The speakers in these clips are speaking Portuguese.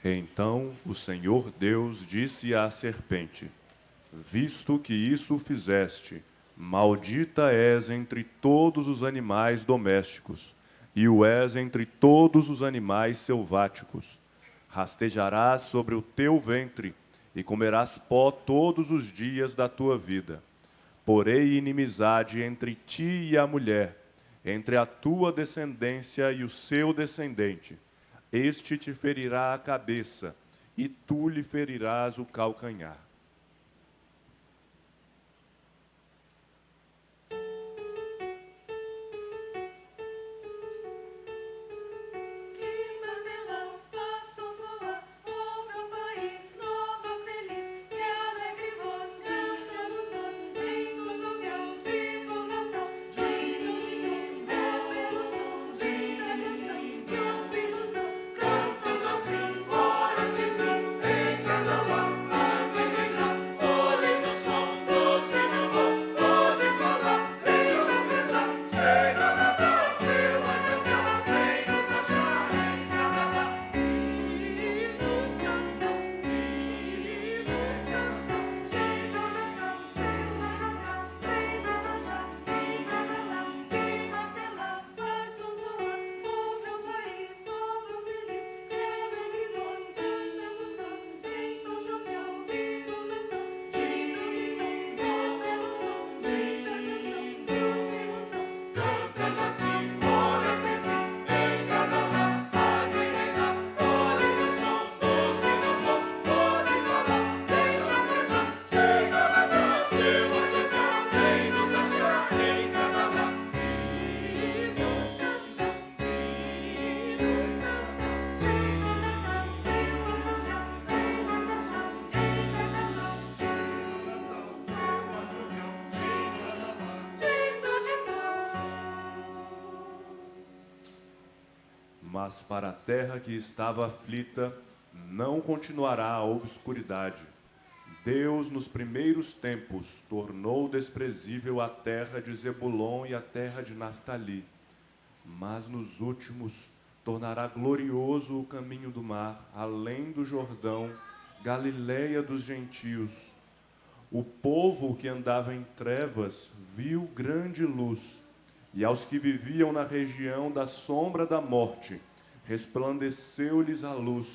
Então o Senhor Deus disse à serpente: Visto que isso fizeste, maldita és entre todos os animais domésticos, e o és entre todos os animais selváticos. Rastejarás sobre o teu ventre, e comerás pó todos os dias da tua vida. Porei inimizade entre ti e a mulher, entre a tua descendência e o seu descendente. Este te ferirá a cabeça, e tu lhe ferirás o calcanhar. Mas para a terra que estava aflita, não continuará a obscuridade. Deus, nos primeiros tempos, tornou desprezível a terra de Zebulon e a terra de Naftali. Mas nos últimos, tornará glorioso o caminho do mar, além do Jordão, Galileia dos gentios. O povo que andava em trevas viu grande luz, e aos que viviam na região da sombra da morte, resplandeceu-lhes a luz.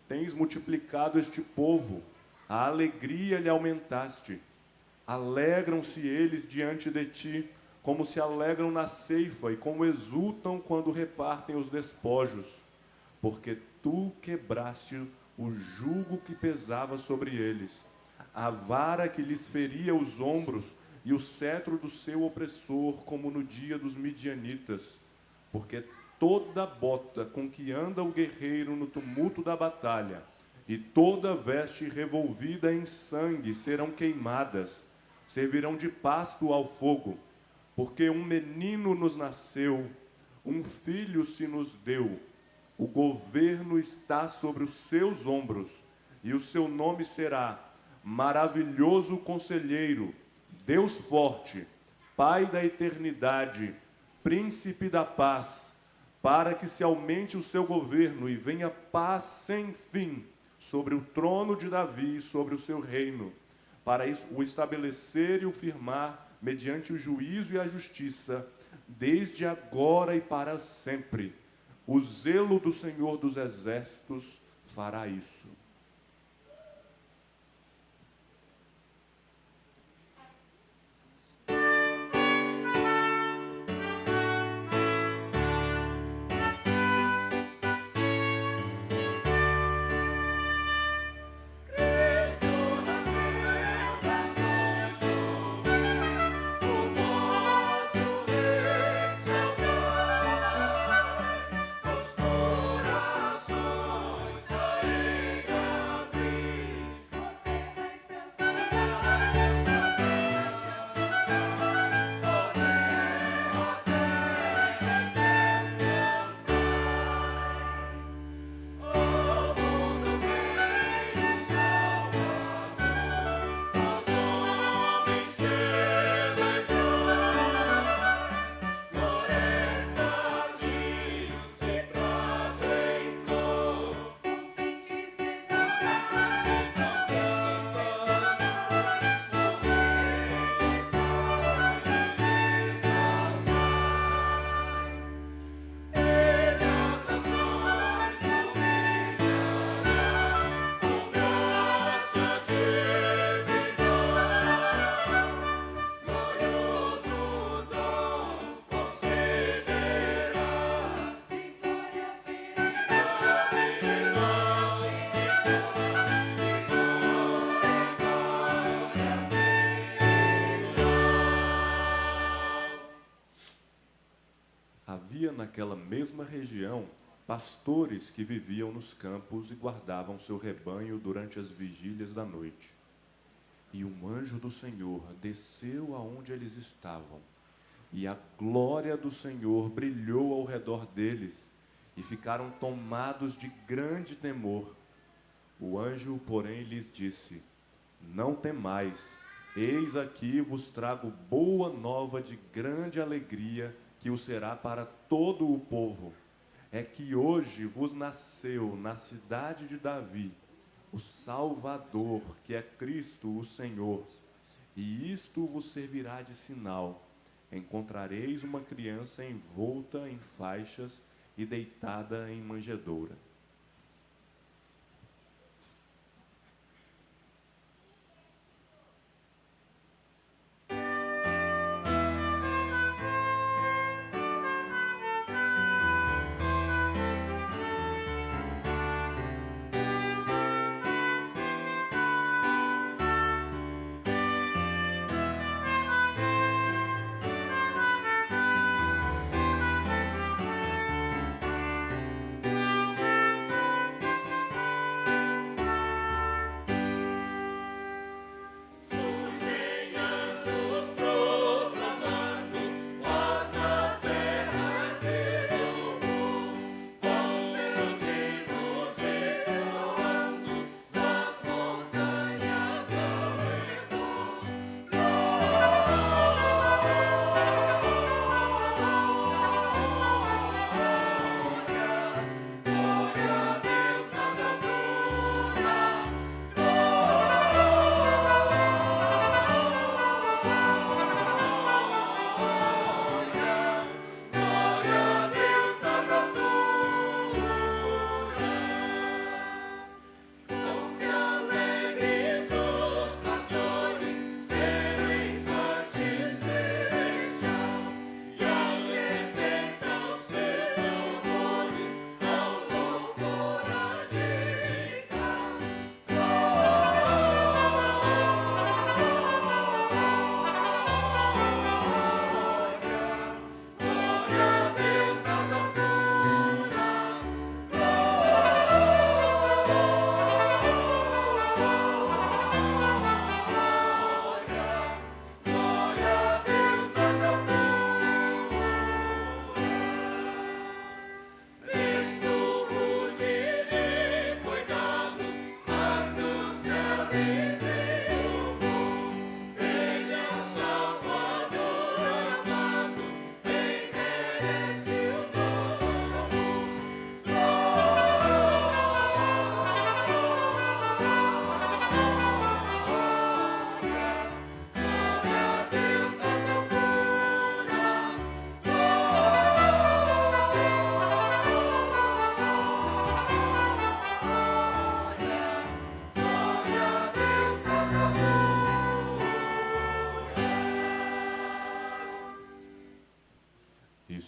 Tens multiplicado este povo, a alegria lhe aumentaste. Alegram-se eles diante de ti, como se alegram na ceifa e como exultam quando repartem os despojos. Porque tu quebraste o jugo que pesava sobre eles, a vara que lhes feria os ombros e o cetro do seu opressor, como no dia dos midianitas. Porque toda bota com que anda o guerreiro no tumulto da batalha e toda veste revolvida em sangue serão queimadas, servirão de pasto ao fogo. Porque um menino nos nasceu, um filho se nos deu, o governo está sobre os seus ombros, e o seu nome será Maravilhoso Conselheiro, Deus Forte, Pai da Eternidade, Príncipe da Paz, para que se aumente o seu governo e venha paz sem fim sobre o trono de Davi e sobre o seu reino, para o estabelecer e o firmar mediante o juízo e a justiça, desde agora e para sempre. O zelo do Senhor dos Exércitos fará isso. naquela mesma região pastores que viviam nos campos e guardavam seu rebanho durante as vigílias da noite. E um anjo do Senhor desceu aonde eles estavam, e a glória do Senhor brilhou ao redor deles, e ficaram tomados de grande temor. O anjo, porém, lhes disse: não temais, eis aqui vos trago boa nova de grande alegria, que o será para todo o povo. É que hoje vos nasceu na cidade de Davi o Salvador, que é Cristo o Senhor. E isto vos servirá de sinal: encontrareis uma criança envolta em faixas e deitada em manjedoura.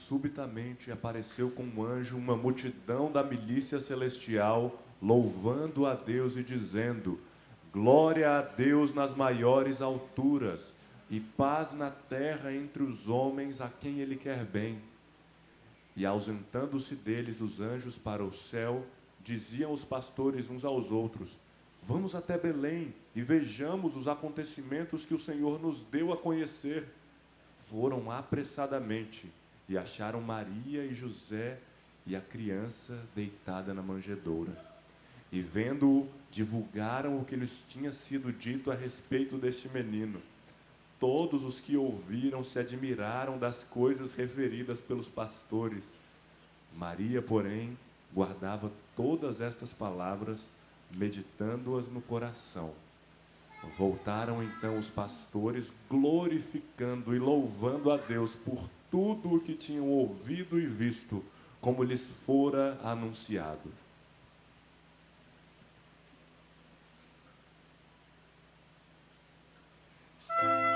Subitamente apareceu com um anjo uma multidão da milícia celestial, louvando a Deus e dizendo: glória a Deus nas maiores alturas, e paz na terra entre os homens a quem Ele quer bem. E ausentando-se deles os anjos para o céu, diziam os pastores uns aos outros: vamos até Belém e vejamos os acontecimentos que o Senhor nos deu a conhecer. Foram apressadamente e acharam Maria e José e a criança deitada na manjedoura. E vendo-o, divulgaram o que lhes tinha sido dito a respeito deste menino. Todos os que ouviram se admiraram das coisas referidas pelos pastores. Maria, porém, guardava todas estas palavras, meditando-as no coração. Voltaram então os pastores, glorificando e louvando a Deus por tudo o que tinham ouvido e visto, como lhes fora anunciado. Glória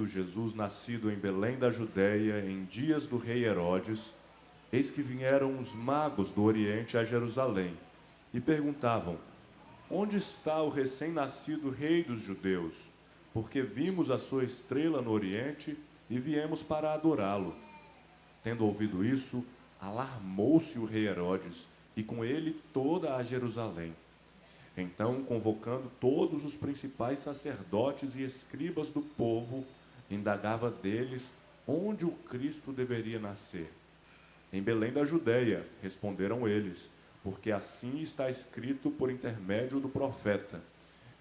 tendo Jesus nascido em Belém da Judéia, em dias do rei Herodes, eis que vieram os magos do Oriente a Jerusalém e perguntavam: onde está o recém-nascido rei dos judeus? Porque vimos a sua estrela no Oriente e viemos para adorá-lo. Tendo ouvido isso, alarmou-se o rei Herodes e com ele toda a Jerusalém. Então, convocando todos os principais sacerdotes e escribas do povo, indagava deles onde o Cristo deveria nascer. Em Belém da Judéia, responderam eles, porque assim está escrito por intermédio do profeta: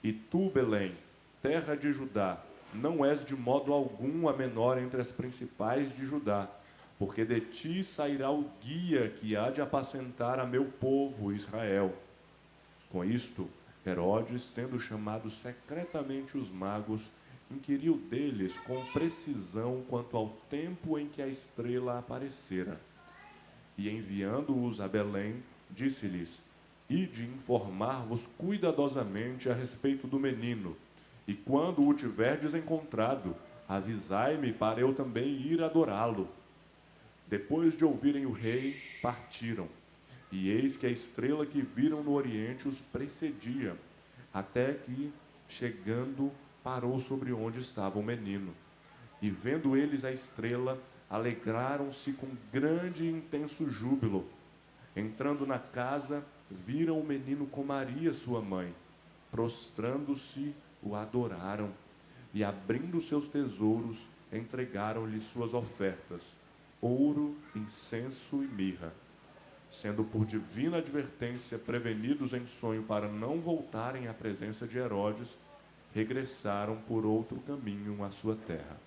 e tu, Belém, terra de Judá, não és de modo algum a menor entre as principais de Judá, porque de ti sairá o guia que há de apacentar a meu povo Israel. Com isto, Herodes, tendo chamado secretamente os magos, inquiriu deles com precisão quanto ao tempo em que a estrela aparecera. E enviando-os a Belém, disse-lhes: ide informar-vos cuidadosamente a respeito do menino, e quando o tiverdes encontrado, avisai-me para eu também ir adorá-lo. Depois de ouvirem o rei, partiram. E eis que a estrela que viram no oriente os precedia, até que, chegando, parou sobre onde estava o menino. E vendo eles a estrela, alegraram-se com grande e intenso júbilo. Entrando na casa, viram o menino com Maria, sua mãe. Prostrando-se, o adoraram. E abrindo seus tesouros, entregaram-lhe suas ofertas: ouro, incenso e mirra. Sendo por divina advertência prevenidos em sonho para não voltarem à presença de Herodes, regressaram por outro caminho à sua terra.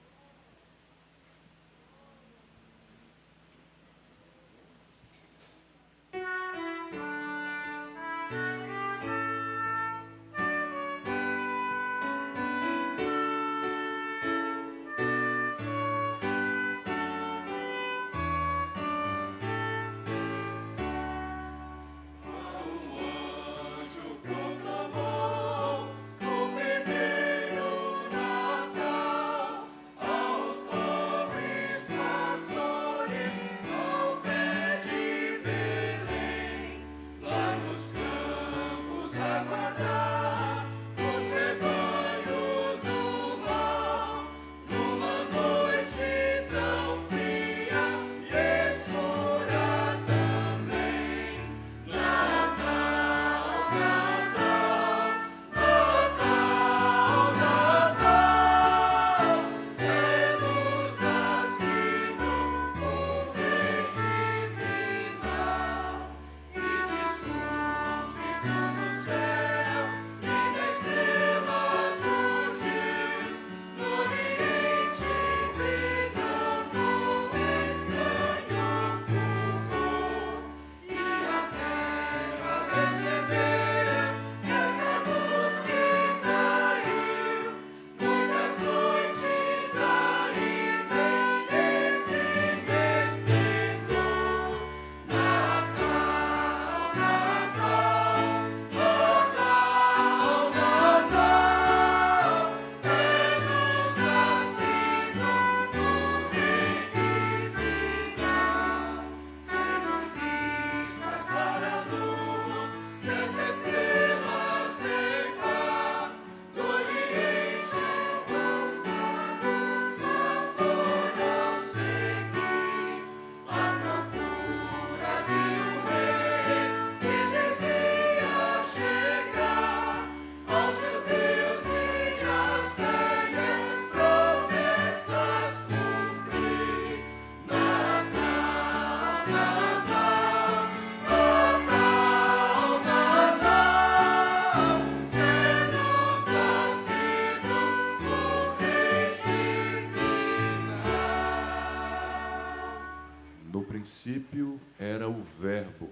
No princípio era o Verbo,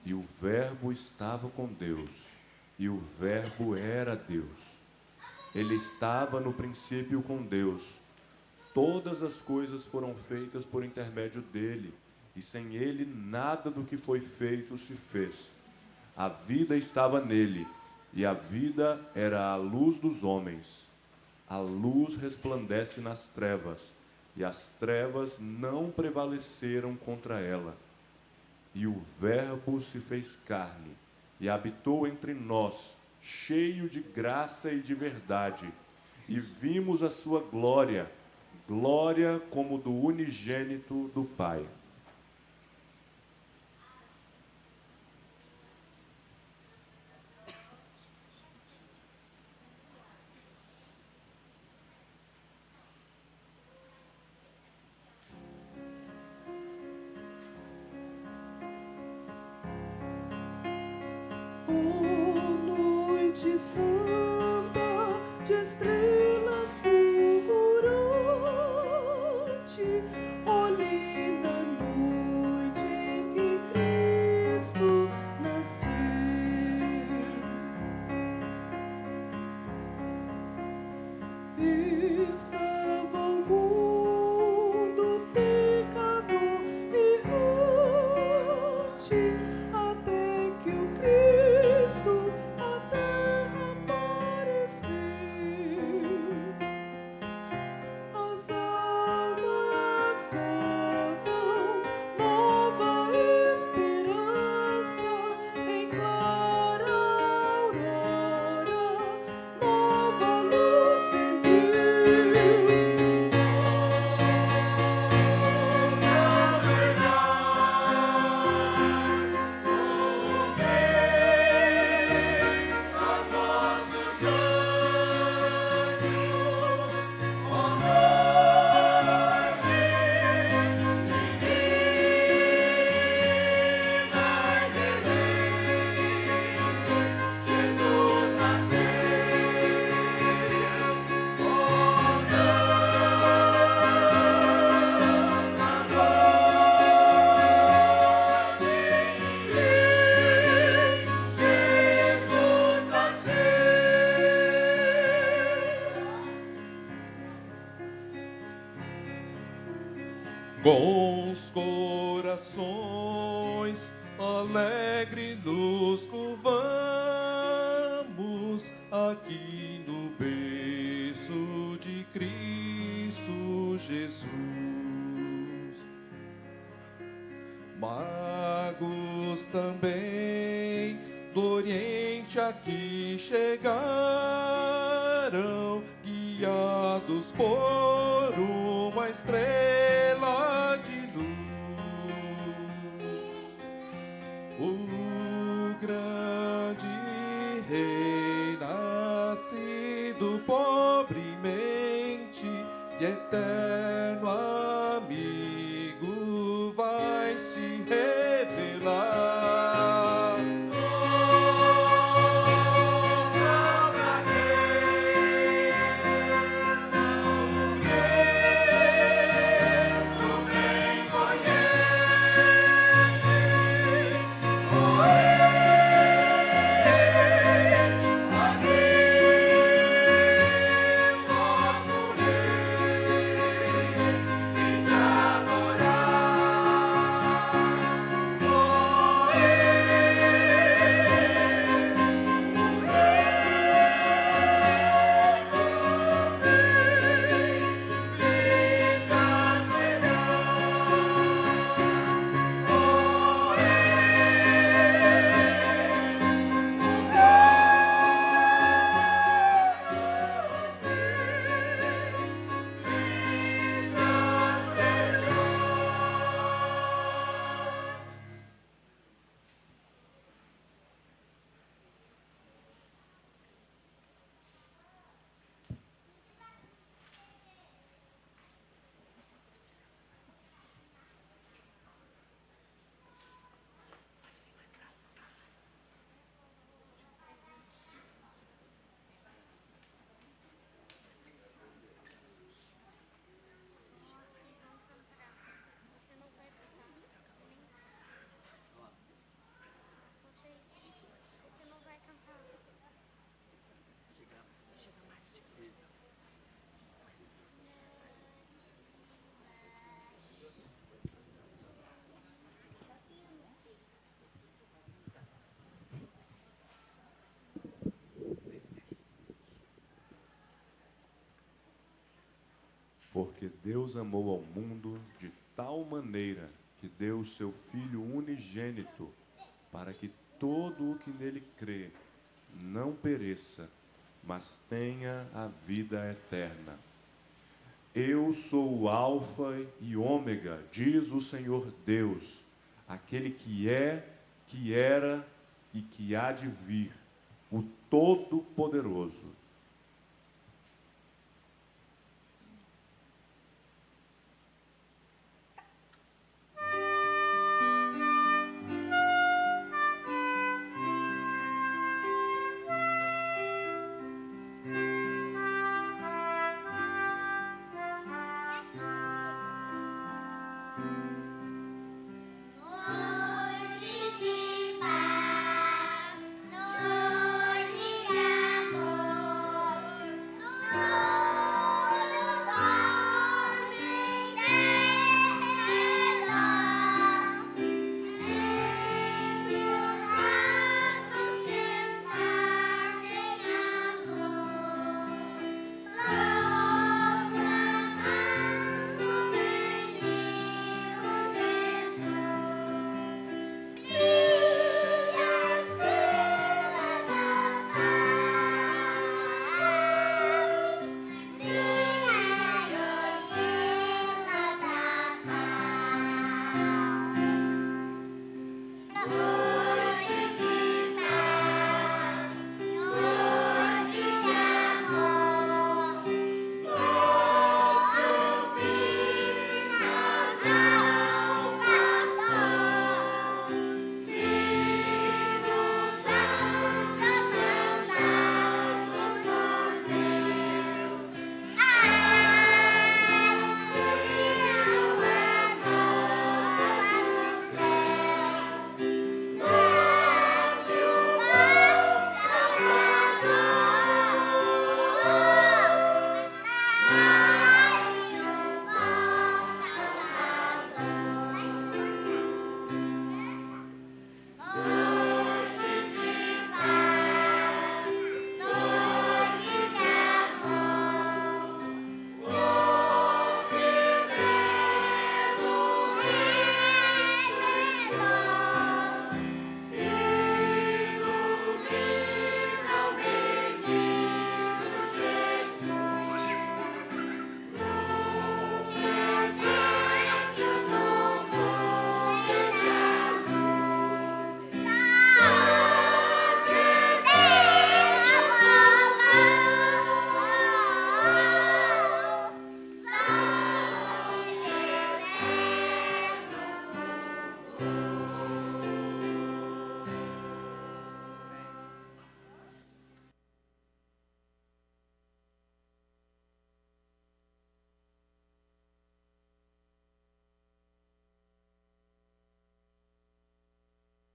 e o Verbo estava com Deus, e o Verbo era Deus. Ele estava no princípio com Deus. Todas as coisas foram feitas por intermédio dele, e sem ele nada do que foi feito se fez. A vida estava nele, e a vida era a luz dos homens. A luz resplandece nas trevas, e as trevas não prevaleceram contra ela. E o Verbo se fez carne, e habitou entre nós, cheio de graça e de verdade, e vimos a sua glória, glória como do unigênito do Pai. Noite santa de estrelas fulgurante, ó linda noite em que Cristo nasceu. Estava o mundo pecador errante, até que o Cristo à terra apareceu. As almas gozam nova esperança em clara aurora, nova luz seguiu. Com os corações alegres nos curvamos aqui no berço de Cristo Jesus. Magos também do Oriente aqui chegaram, guiados por uma estrela de luz. O grande rei, nascido pobremente e eterno amigo, vai se revelar. Porque Deus amou ao mundo de tal maneira que deu o seu Filho unigênito, para que todo o que nele crê não pereça, mas tenha a vida eterna. Eu sou o Alfa e Ômega, diz o Senhor Deus, aquele que é, que era e que há de vir, o Todo-Poderoso.